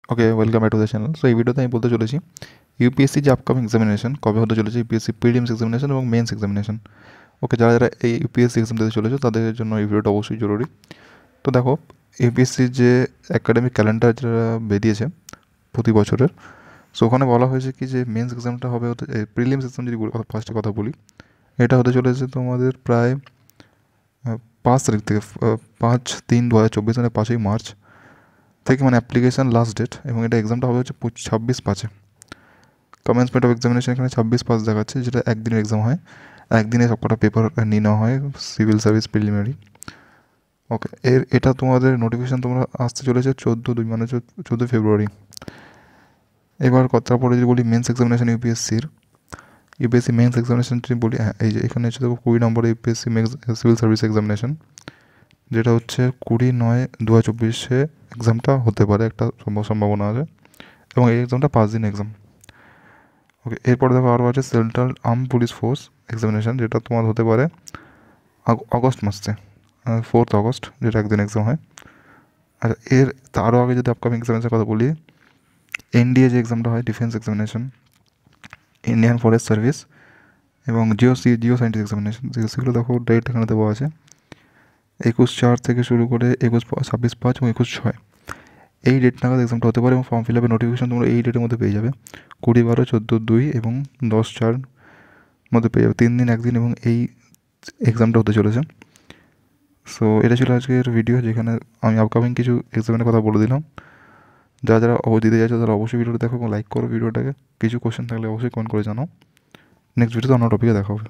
Okay, welcome back to the channel. So এই ভিডিওতে আমি বলতে চলেছি ইউপিএসসি যে আপকামিং এক্সামিনেশন কবে হতে চলেছে, ইউপিএসসি প্রিলিমস এক্সামিনেশন এবং মেন্স এক্সামিনেশন। ওকে, যারা যারা এই ইউপিএসসি এক্সাম দিতে চলেছে তাদের জন্য এই ভিডিওটা অবশ্যই জরুরি। তো দেখো, ইউপিএসসির যে একাডেমিক ক্যালেন্ডার যেটা বেরিয়েছে প্রতি বছরের, সো ওখানে বলা হয়েছে কি যে মেন্স এক্সামটা হবে হতে, প্রিলিমস এক্সাম যদি ফার্স্টে কথা বলি, এটা হতে চলেছে তোমাদের প্রায় 5 তারিখ থেকে, 5/3/2024 মানে 5ই মার্চ থেকে, মানে অ্যাপ্লিকেশান লাস্ট ডেট, এবং এটা এক্সামটা হবে হচ্ছে 26/5। কমেন্সমেন্ট অফ এক্সামিনেশন এখানে 26/5 দেখাচ্ছে, যেটা একদিনের এক্সাম হয়। একদিনে সবকটা পেপার নিয়ে নেওয়া হয়, সিভিল সার্ভিস প্রিলিমিনারি। ওকে, এটা তোমাদের নোটিফিকেশান তোমরা আসতে চলেছে 14/2 মানে 14 ফেব্রুয়ারি। এবার কথা পরে যদি বলি mains examination UPSC mains examination যদি বলি, হ্যাঁ এই যে এখানে হচ্ছে দেখো 20 নম্বরে ইউপিএসসি সিভিল সার্ভিস এক্সামিনেশন, যেটা হচ্ছে 20/9/2024 এক্সামটা হতে পারে, একটা সম্ভাবনা আছে, এবং এই এক্সামটা 5 দিন এক্সাম। ওকে, এরপরে দেখো আরও আছে central arm police force examination, যেটা তোমার হতে পারে আগস্ট মাসে, 4 আগস্ট, যেটা একদিন এক্সাম হয়। আর তারও আগে যদি আপকামিং এক্সামিনেশনের কথা বলি, এনডিএ যে এক্সামটা হয়, defence examination, Indian forest service, এবং জিও সায়েন্টিস্ট এক্সামিনেশন, সেগুলো দেখো ডেট এখানে দেওয়া আছে। 21/4 থেকে শুরু করে 26/5 এবং 21/6 এই ডেট নাগাদ এক্সামটা হতে পারে, এবং ফর্ম ফিল আপের নোটিফিকেশন তোমরা এই ডেটের মধ্যে পেয়ে যাবে। 20/12/14/2 এবং 10/4 মধ্যে পেয়ে যাবে, 3 দিন 1 দিন, এবং এই এক্সামটা হতে চলেছে। সো এটা ছিল আজকের ভিডিও, যেখানে আমি আপকামিং কিছু এক্সামের কথা বলে দিলাম। যারা যারা দিতে যাচ্ছে তারা অবশ্যই ভিডিওটা দেখো এবং লাইক করো ভিডিওটাকে। কিছু কোশ্চেন থাকলে অবশ্যই কমেন্ট করে জানাও। নেক্সট ভিডিওতে অন্য টপিকে দেখা হবে।